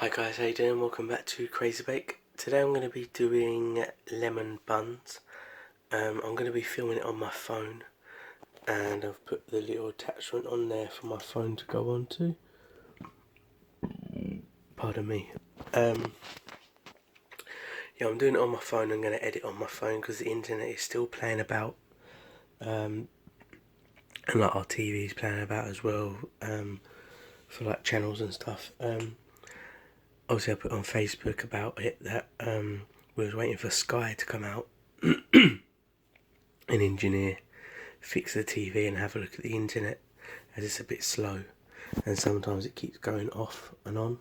Hi guys, how you doing? Welcome back to Crazy Bake. Today I'm going to be doing lemon buns. I'm going to be filming it on my phone, and I've put the little attachment on there for my phone to go on to. Pardon me. Yeah, I'm doing it on my phone. I'm going to edit on my phone because the internet is still playing about, and like our TV is playing about as well, for like channels and stuff. Obviously I put on Facebook about it that we was waiting for Sky to come out, an engineer, fix the TV and have a look at the internet, as it's a bit slow and sometimes it keeps going off and on.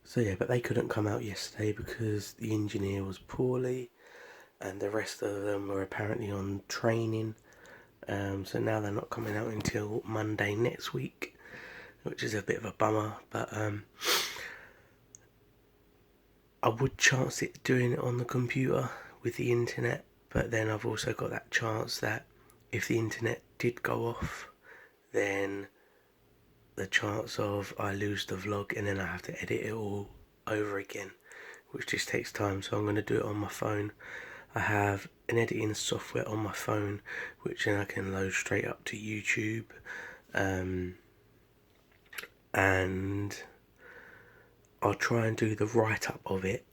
So yeah, but they couldn't come out yesterday because the engineer was poorly and the rest of them were apparently on training. So now they're not coming out until Monday next week, which is a bit of a bummer, but I would chance it doing it on the computer with the internet, but then I've also got that chance that if the internet did go off, then the chance of I lose the vlog and then I have to edit it all over again, which just takes time. So I'm going to do it on my phone. I have an editing software on my phone which then I can load straight up to YouTube, and I'll try and do the write-up of it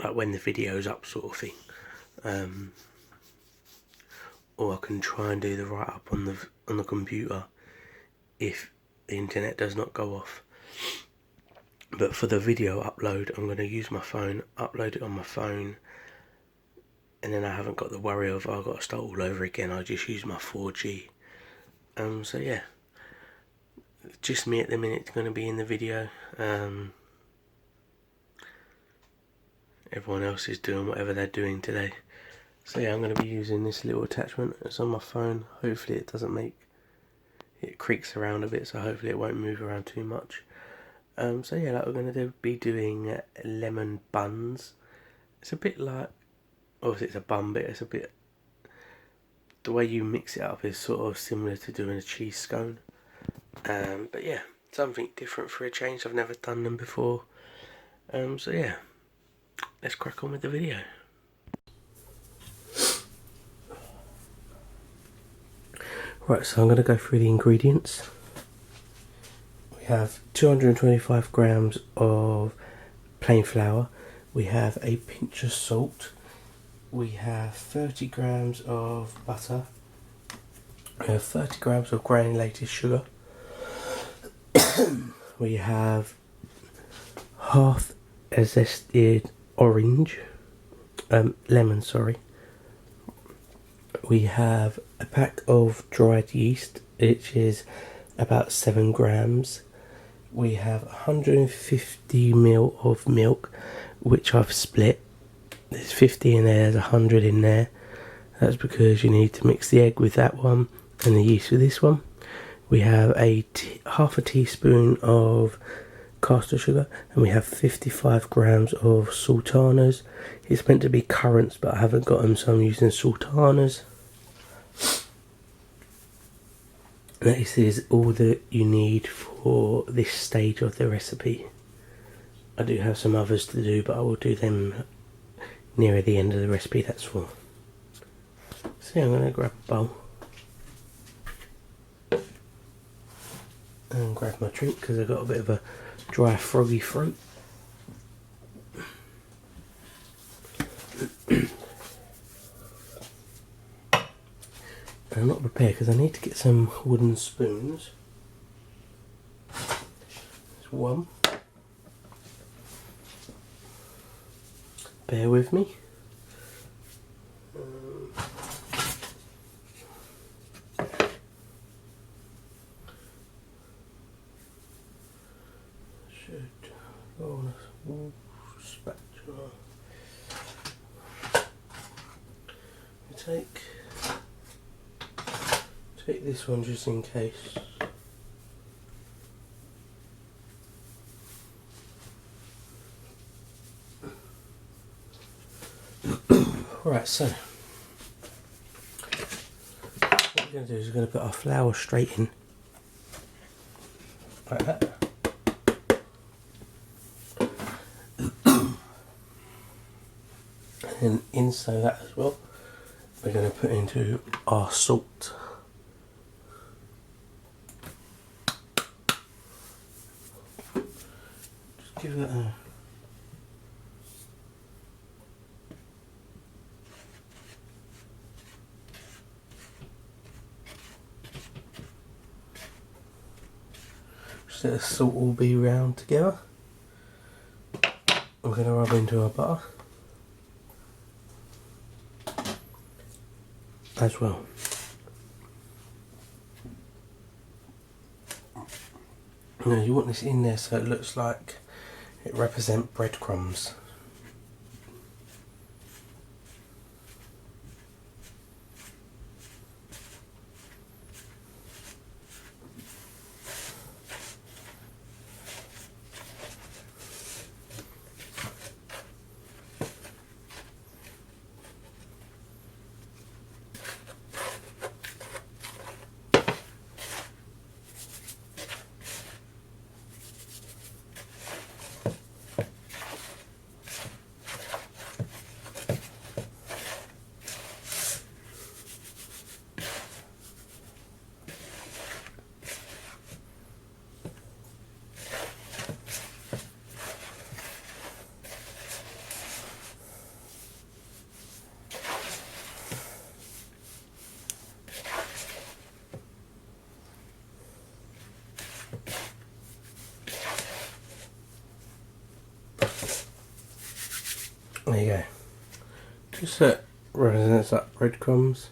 like when the video's up, sort of thing, or I can try and do the write-up on the computer if the internet does not go off. But for the video upload, I'm going to use my phone, upload it on my phone, and then I haven't got the worry of I've got to start all over again. I just use my 4G. So yeah, just me at the minute going to be in the video. Everyone else is doing whatever they're doing today. So yeah, I'm going to be using this little attachment. It's on my phone. Hopefully it doesn't make it creaks around a bit, so hopefully it won't move around too much. So yeah, like we're going to be doing lemon buns. It's a bit like, obviously it's a bun, but it's a bit, the way you mix it up is sort of similar to doing a cheese scone. But yeah, something different for a change. I've never done them before. So yeah, let's crack on with the video. Right, so I'm going to go through the ingredients. We have 225 grams of plain flour. We have a pinch of salt. We have 30 grams of butter. We have 30 grams of granulated sugar. We have half a zested lemon, sorry. We have a pack of dried yeast, which is about 7 grams. We have 150 ml of milk, which I've split. There's 50 in there, there's 100 in there. That's because you need to mix the egg with that one and the yeast with this one. We have half a teaspoon of caster sugar, and we have 55 grams of sultanas. It's meant to be currants, but I haven't got them, so I'm using sultanas. This is all that you need for this stage of the recipe. I do have some others to do, but I will do them nearer the end of the recipe, that's for. So yeah, I'm going to grab a bowl and grab my drink because I've got a bit of a dry, froggy throat. I'm not prepared because I need to get some wooden spoons. There's one. Bear with me. Should go on a small spatula. Take this one just in case. Right, so what we're we're going to do is we're going to put our flour straight in. Like that. And inside that as well, we're going to put into our salt. Just give it a... Just let the salt all be round together. We're going to rub into our butter as well. Now you want this in there so it looks like it represents breadcrumbs. There you go. Just that represents that breadcrumbs.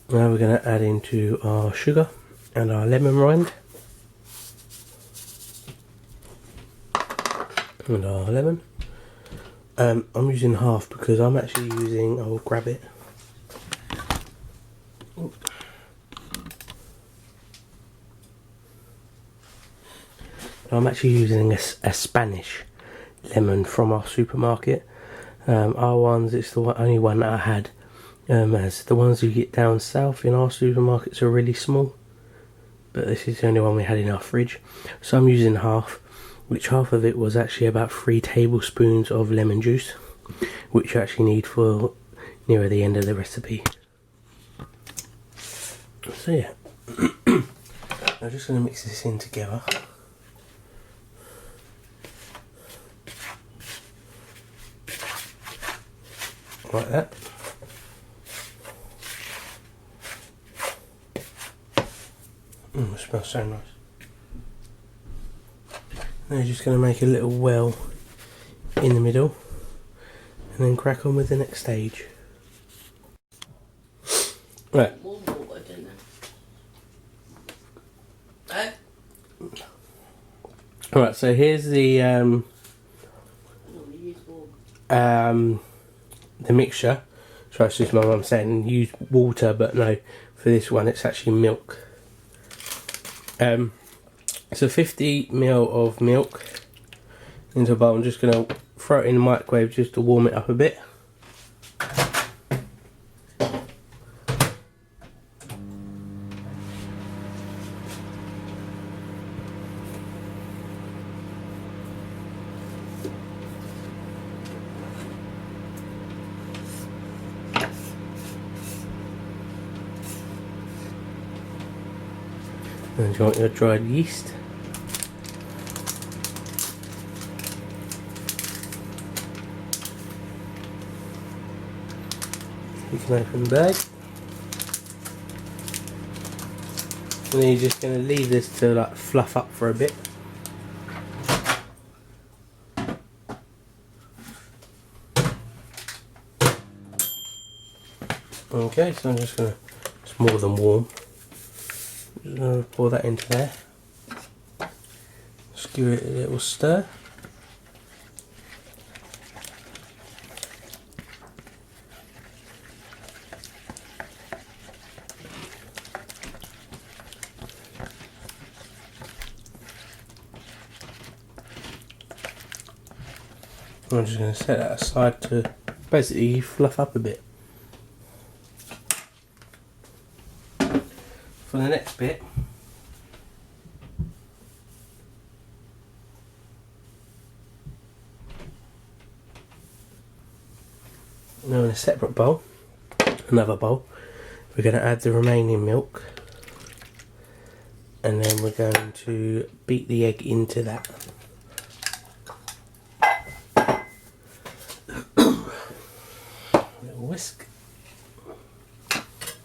Now we're going to add into our sugar and our lemon rind and our lemon. I'm using half because I'm actually using, I'll grab it. I'm actually using a Spanish lemon from our supermarket. Our ones, it's the only one that I had. As the ones you get down south in our supermarkets are really small, but this is the only one we had in our fridge, so I'm using half, which half of it was actually about 3 tablespoons of lemon juice, which you actually need for nearer the end of the recipe. So yeah, I'm just going to mix this in together. Like that. It smells so nice. Now you're just going to make a little well in the middle and then crack on with the next stage. Right. Alright, so here's the mixture. So that's just my mum saying use water, but no, for this one it's actually milk. So 50 ml of milk into a bowl. I'm just going to throw it in the microwave just to warm it up a bit. And you want your dried yeast. You can open the bag. And then you're just going to leave this to like fluff up for a bit. Okay, so I'm just going to, it's more than warm. Just going to pour that into there. Just give it a little stir. I'm just going to set that aside to basically fluff up a bit. For the next bit, now in a separate bowl, another bowl, we're going to add the remaining milk, and then we're going to beat the egg into that. Little whisk.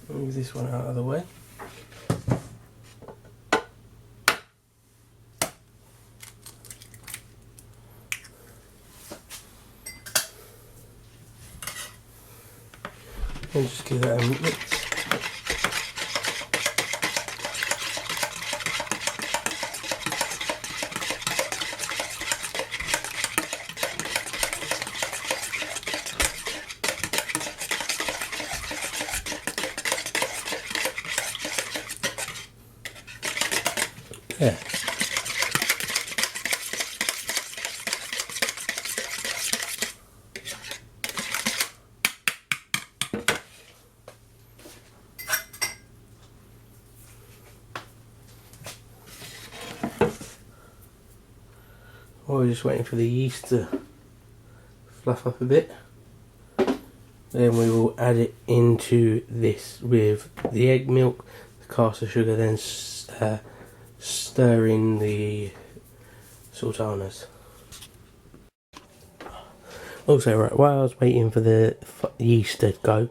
Move this one out of the way. And just give that a mix. Yeah. We're just waiting for the yeast to fluff up a bit. Then we will add it into this with the egg milk, the caster sugar, then stir in the sultanas. Also, right, while I was waiting for the yeast to go,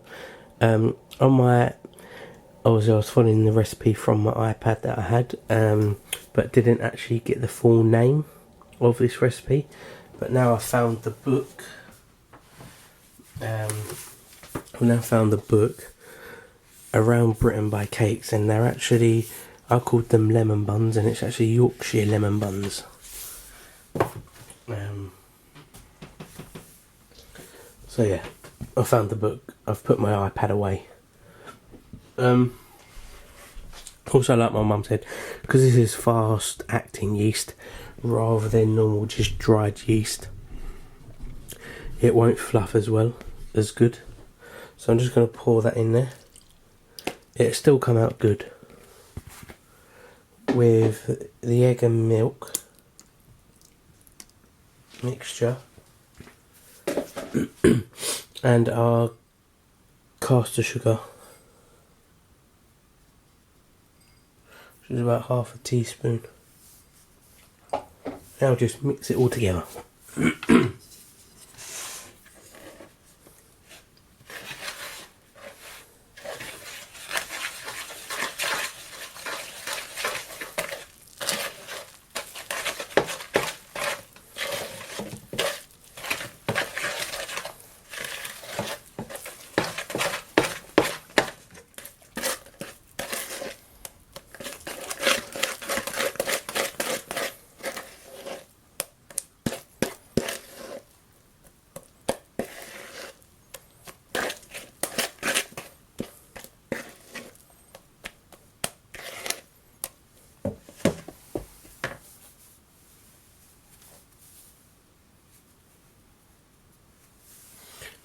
obviously I was following the recipe from my iPad that I had, but didn't actually get the full name of this recipe. But now I found the book. I've now found the book Around Britain by Cakes, and they're actually, I called them lemon buns, and it's actually Yorkshire lemon buns. So yeah, I found the book. I've put my iPad away. Also, like my mum said, because this is fast acting yeast rather than normal just dried yeast, it won't fluff as well as good. So I'm just going to pour that in there. It'll still come out good with the egg and milk mixture and our caster sugar, which is about half a teaspoon. Now just mix it all together.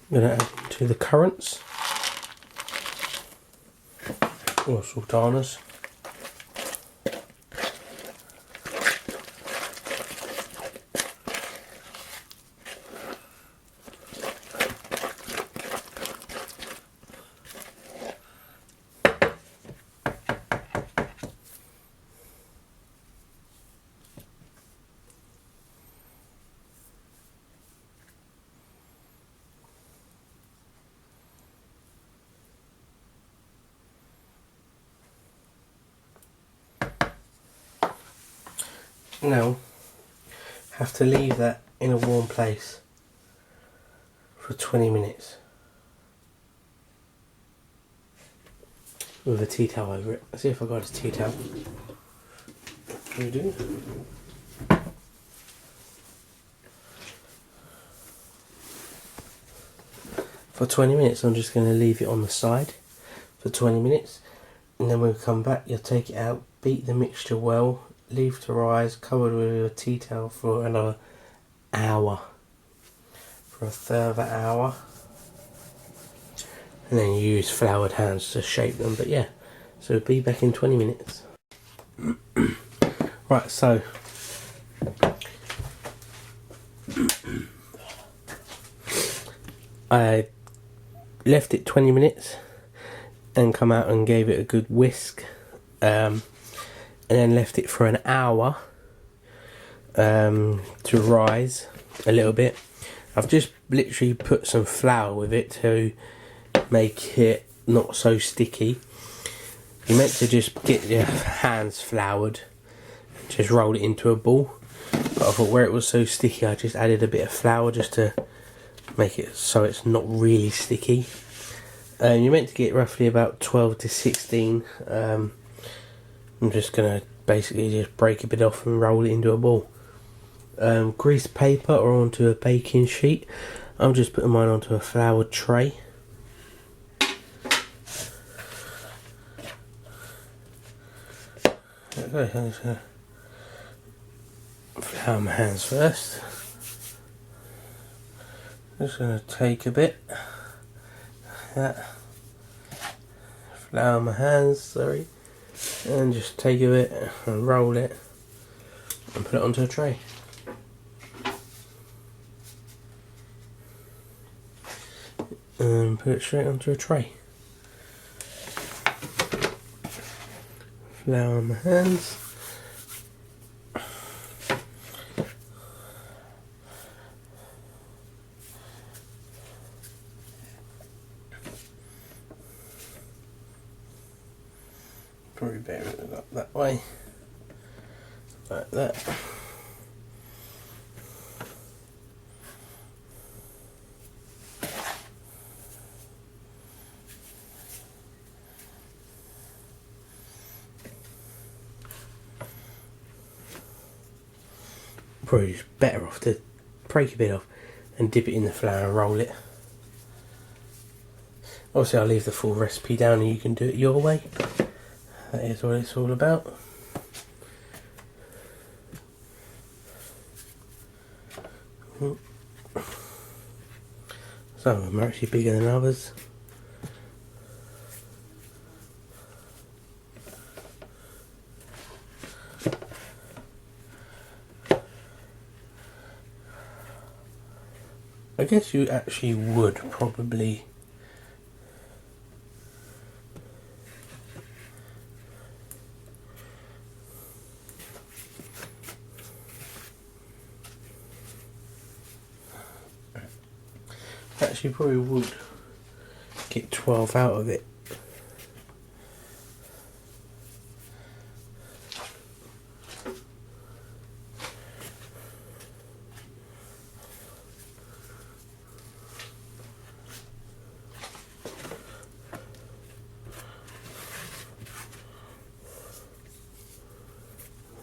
I'm going to add to the currants or sultanas. Now, have to leave that in a warm place for 20 minutes with a tea towel over it. Let's see if I got a tea towel. We do. For 20 minutes, I'm just going to leave it on the side for 20 minutes, and then when we come back, you'll take it out, beat the mixture well, leave to rise, covered with a tea towel for another hour. for a further hour, and then you use floured hands to shape them. But yeah, so we'll be back in 20 minutes. Right, so I left it 20 minutes and come out and gave it a good whisk, and then left it for an hour to rise a little bit. I've just literally put some flour with it to make it not so sticky. You're meant to just get your hands floured, just roll it into a ball, but I thought where it was so sticky I just added a bit of flour just to make it so it's not really sticky. You're meant to get roughly about 12 to 16. I'm just going to basically just break a bit off and roll it into a ball. Grease paper or onto a baking sheet. I'm just putting mine onto a floured tray. Flour my hands first. Just going to take a bit. Flour my hands, sorry, and just take a bit and roll it and put it onto a tray. And put it straight onto a tray. Flour my hands. Probably better it up that way, like that. Probably just better off to break a bit off and dip it in the flour and roll it. Obviously I'll leave the full recipe down and you can do it your way. That is what it's all about. Some of them are actually bigger than others. I guess you actually would probably probably would get 12 out of it.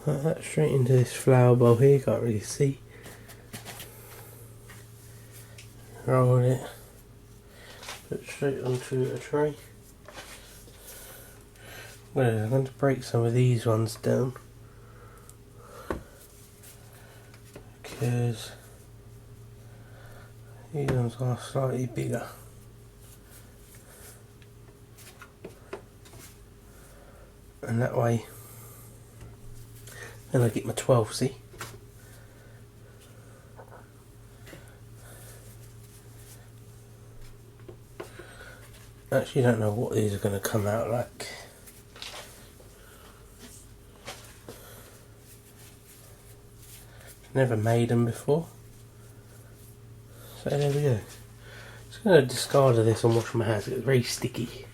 Like that, straight into this flour bowl here, you can't really see. Roll it, put it straight onto a tray. Well, I'm going to break some of these ones down because these ones are slightly bigger. And that way, then I get my 12, see? I actually don't know what these are going to come out like. Never made them before. So there we go. Just going to discard of this and wash my hands. It's very sticky.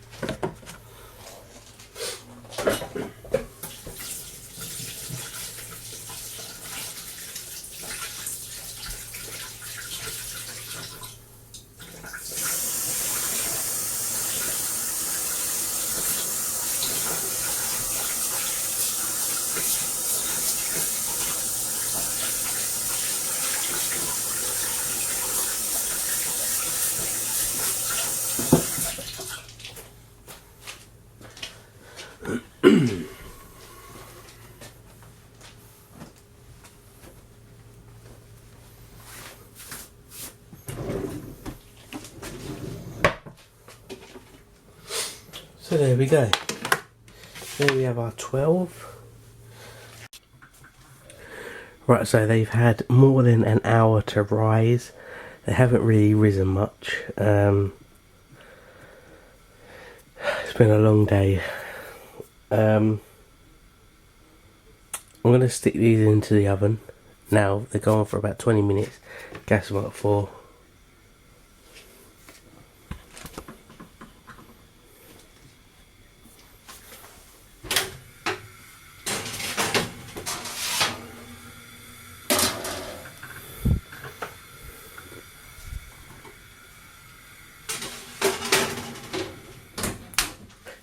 So there we go. There we have our 12. Right, so they've had more than an hour to rise. They haven't really risen much. It's been a long day. I'm going to stick these into the oven. Now, they go on for about 20 minutes. Gas them up at 4.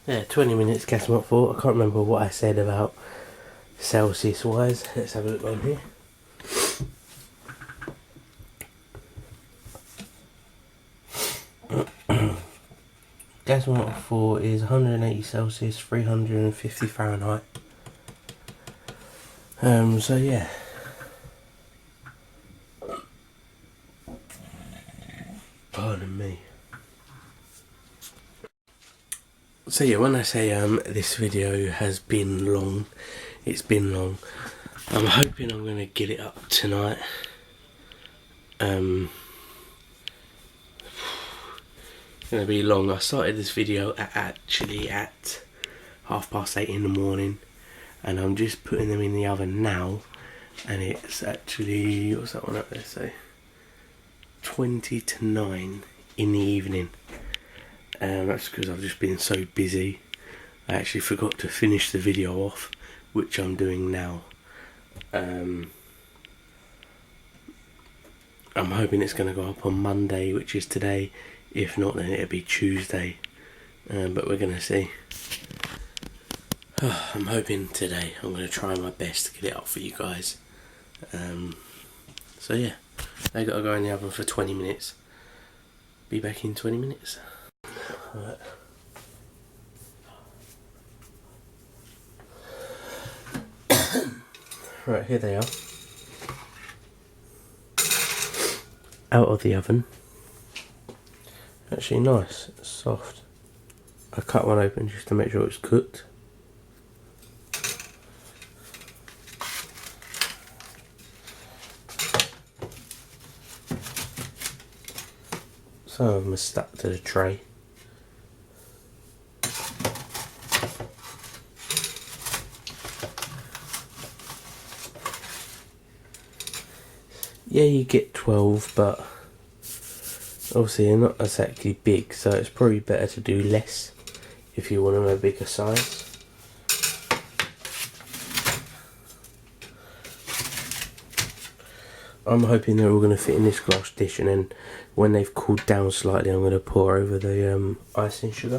Yeah, 20 minutes, gas them up 4. I can't remember what I said about Celsius wise. Let's have a look on here. Gas them up 4 is 180 Celsius, 350 Fahrenheit. So yeah. Pardon me. So yeah, when I say this video has been long, it's been long. I'm hoping I'm going to get it up tonight. It's going to be long. I started this video actually at 8:30 in the morning, and I'm just putting them in the oven now, and it's actually, what's that one up there say? 20 to 9 in the evening. That's because I've just been so busy. I actually forgot to finish the video off, which I'm doing now. I'm hoping it's going to go up on Monday, which is today. If not, then it'll be Tuesday. But we're going to see. I'm hoping today. I'm going to try my best to get it up for you guys. So yeah, they got to go in the oven for 20 minutes. Be back in 20 minutes. Right. Right, here they are. Out of the oven. Actually nice, it's soft. I cut one open just to make sure it's cooked. Some of them are stuck to the tray. Yeah, you get 12, but obviously they're not exactly big, so it's probably better to do less if you want them a bigger size. I'm hoping they're all going to fit in this glass dish, and then when they've cooled down slightly, I'm going to pour over the icing sugar.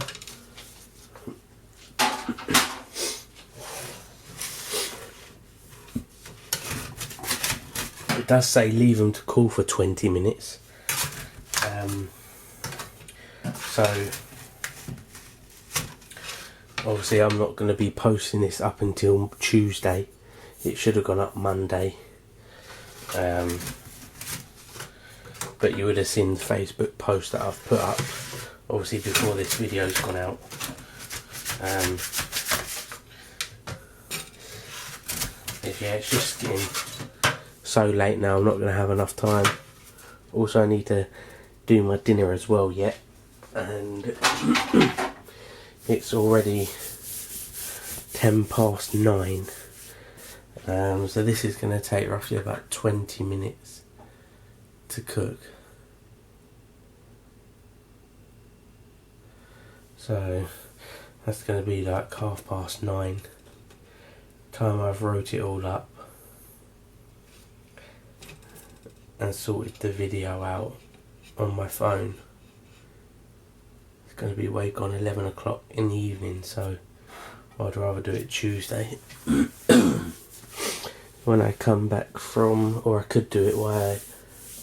It does say leave them to cool for 20 minutes. So obviously I'm not going to be posting this up until Tuesday. It should have gone up Monday. But you would have seen the Facebook post that I've put up, obviously before this video's gone out. Yeah, it's just getting so late now, I'm not going to have enough time. Also I need to do my dinner as well yet, and it's already 9:10. So this is going to take roughly about 20 minutes to cook. So that's going to be like 9:30. Time I've wrote it all up and sorted the video out on my phone. It's going to be way gone 11 o'clock in the evening, so I'd rather do it Tuesday. When I come back from, or I could do it while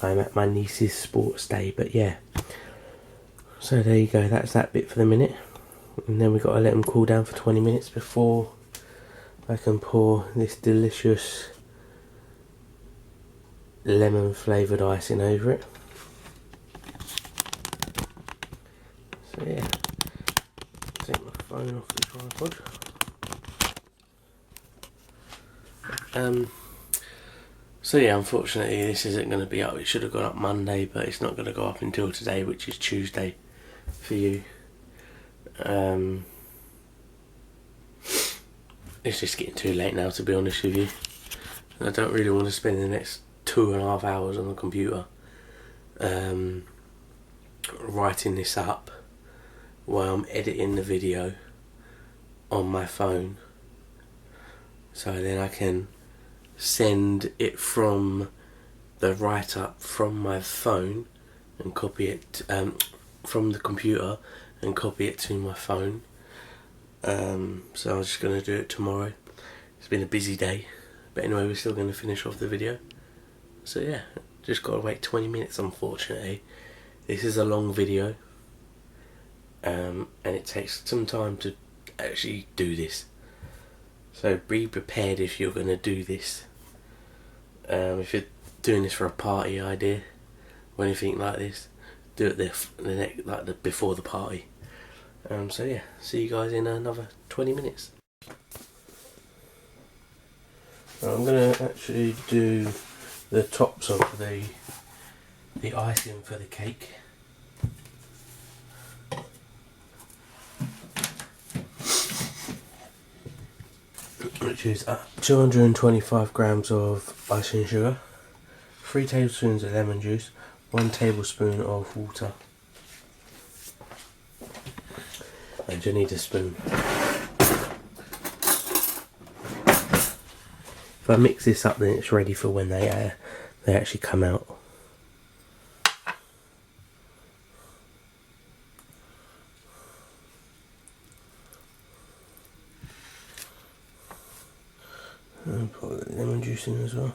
I'm at my niece's sports day, but yeah. So there you go, that's that bit for the minute. And then we've got to let them cool down for 20 minutes before I can pour this delicious lemon flavoured icing over it. So yeah, phone off the tripod. So yeah, unfortunately this isn't going to be up. It should have gone up Monday, but it's not going to go up until today, which is Tuesday for you. It's just getting too late now, to be honest with you. I don't really want to spend the next 2.5 hours on the computer writing this up while I'm editing the video on my phone, so then I can send it from the write up from my phone and copy it from the computer and copy it to my phone. So I'm just going to do it tomorrow. It's been a busy day, but anyway, we're still going to finish off the video. So yeah, just got to wait 20 minutes unfortunately. This is a long video, and it takes some time to actually do this. So be prepared if you're going to do this. If you're doing this for a party idea or anything like this, do it before the party. So yeah, see you guys in another 20 minutes. I'm going to actually do the tops of the icing for the cake. Which is 225 grams of icing sugar, 3 tablespoons of lemon juice, 1 tablespoon of water. And you need a spoon. If I mix this up, then it's ready for when they actually come out. And put the lemon juice in as well.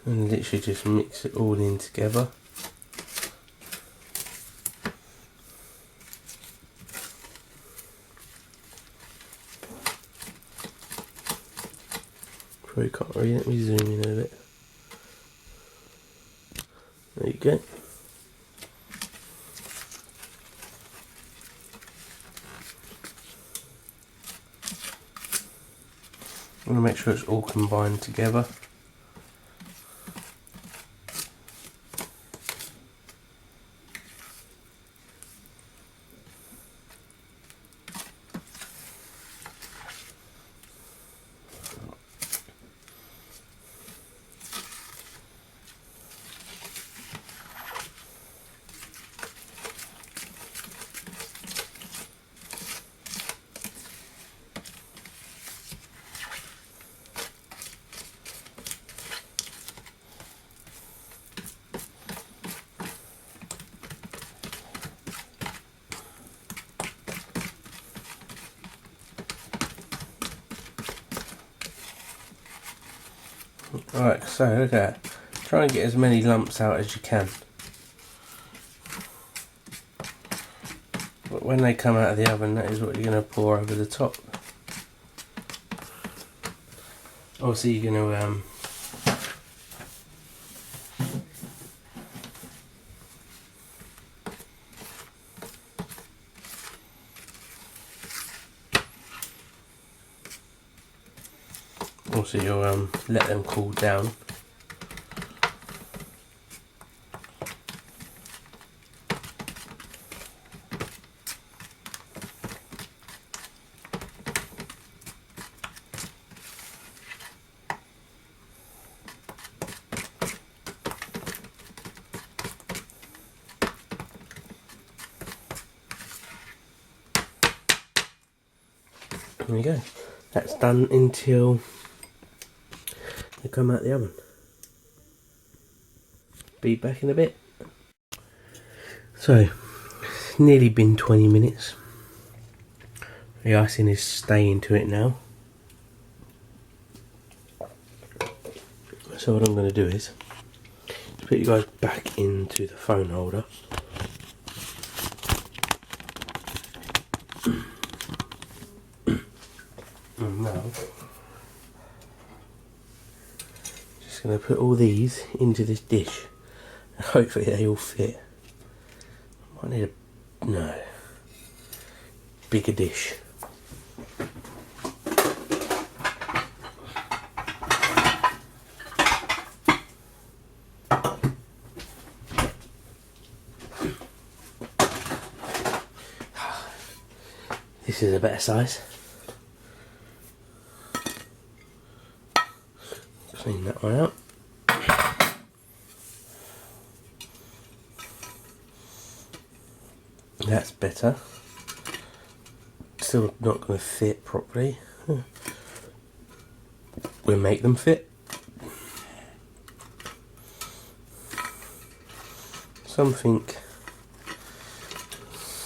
And literally just mix it all in together. Probably can't read it, let me zoom in a bit. There you go. I want to make sure it's all combined together. Alright, so look at that. Try and get as many lumps out as you can. But when they come out of the oven, that is what you're going to pour over the top. Obviously you're going to you'll let them cool down. There you go. That's done until they come out the oven. Be back in a bit. So, it's nearly been 20 minutes. The icing is staying to it now. So what I'm going to do is put you guys back into the phone holder. And now, just going to put all these into this dish, Hopefully they all fit. Might need a bigger dish. This is a better size. Clean that one out. That's better. Still not going to fit properly. We'll make them fit. Something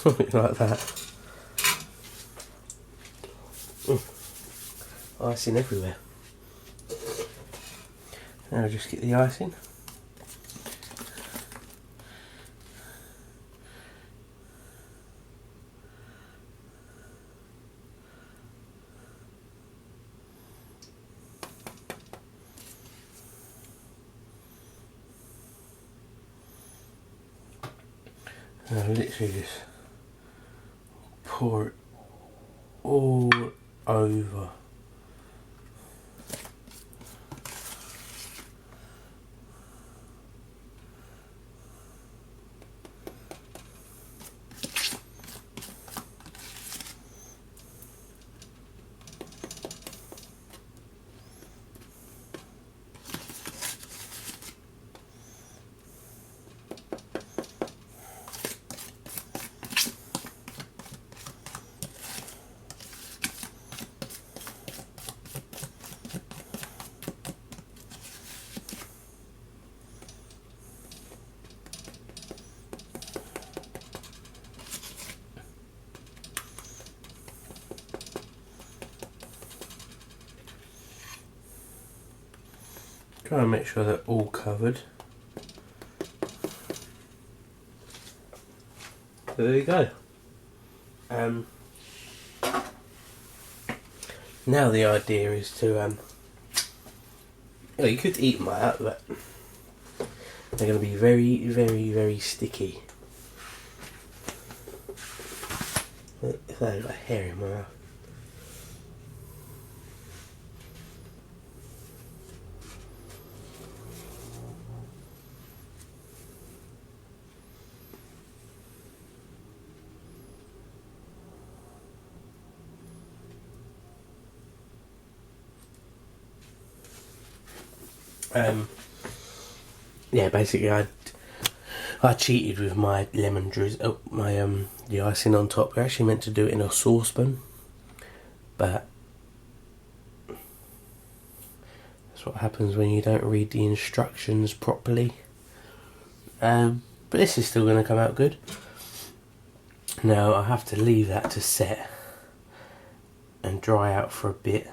like that. Icing everywhere. Now just get the icing. And I literally just pour it all over. Try and make sure they're all covered. So there you go. Now the idea is to, well, you could eat them like that, but they're going to be very, very, very sticky. If they've got hair in my mouth. Yeah, basically I cheated with my lemon drizzle, the icing on top. I actually meant to do it in a saucepan, but that's what happens when you don't read the instructions properly. But this is still going to come out good. Now I have to leave that to set and dry out for a bit.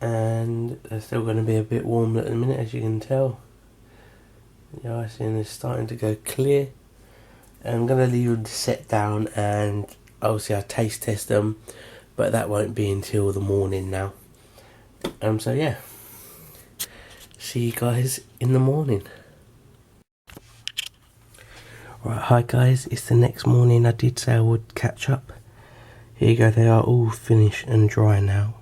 And they're still going to be a bit warm at the minute, as you can tell. The icing is starting to go clear. And I'm going to leave them to set down, and obviously I'll taste test them, but that won't be until the morning now. So yeah, see you guys in the morning. Right, hi guys, it's the next morning. I did say I would catch up. Here you go, they are all finished and dry now.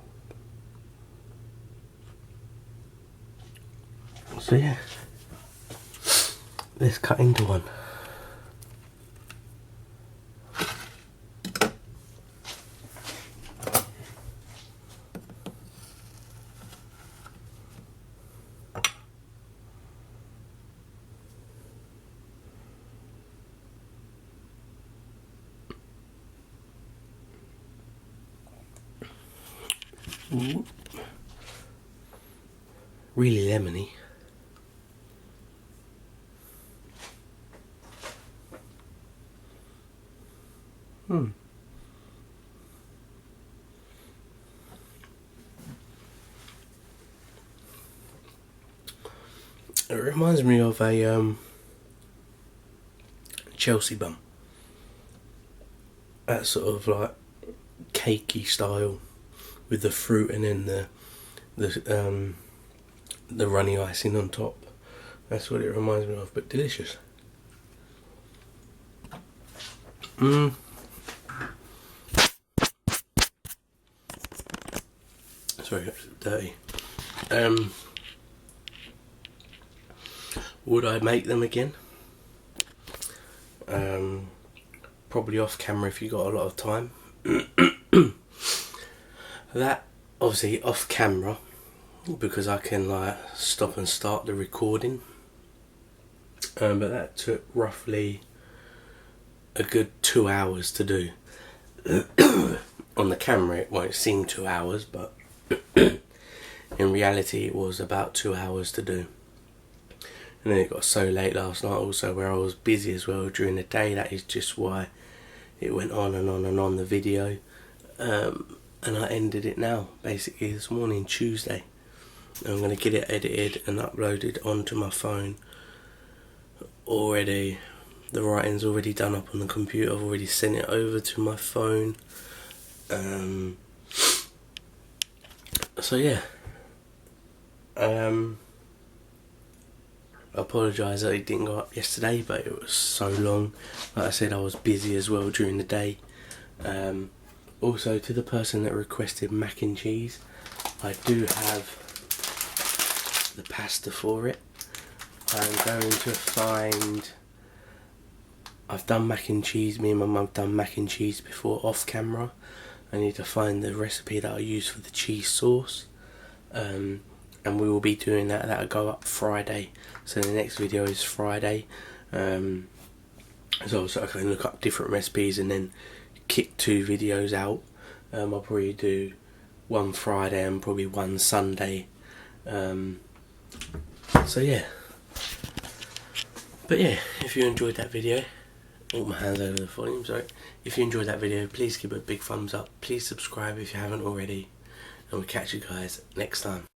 So yeah, let's cut into one. Ooh. Really lemony. It reminds me of a Chelsea bun. That sort of like cakey style with the fruit and then the runny icing on top. That's what it reminds me of, but delicious. Sorry, that's dirty. Would I make them again? Probably off camera if you got a lot of time. That obviously off camera, because I can like stop and start the recording. But that took roughly a good 2 hours to do. On the camera it won't seem 2 hours, but in reality it was about 2 hours to do. And then it got so late last night also, where I was busy as well during the day. That is just why it went on and on and on, the video. And I ended it now, basically this morning, Tuesday. I'm going to get it edited and uploaded onto my phone already. The writing's already done up on the computer. I've already sent it over to my phone. So yeah. I apologise that it didn't go up yesterday, but it was so long. Like I said, I was busy as well during the day. Also, to the person that requested mac and cheese, I do have the pasta for it. I'm going to find... I've done mac and cheese, me and my mum have done mac and cheese before off camera. I need to find the recipe that I use for the cheese sauce. And we will be doing that. That'll go up Friday. So the next video is Friday. So I can look up different recipes and then kick 2 videos out. I'll probably do one Friday and probably one Sunday. So yeah. But yeah, if you enjoyed that video, my hands over the volume, sorry. If you enjoyed that video, please give it a big thumbs up. Please subscribe if you haven't already. And we'll catch you guys next time.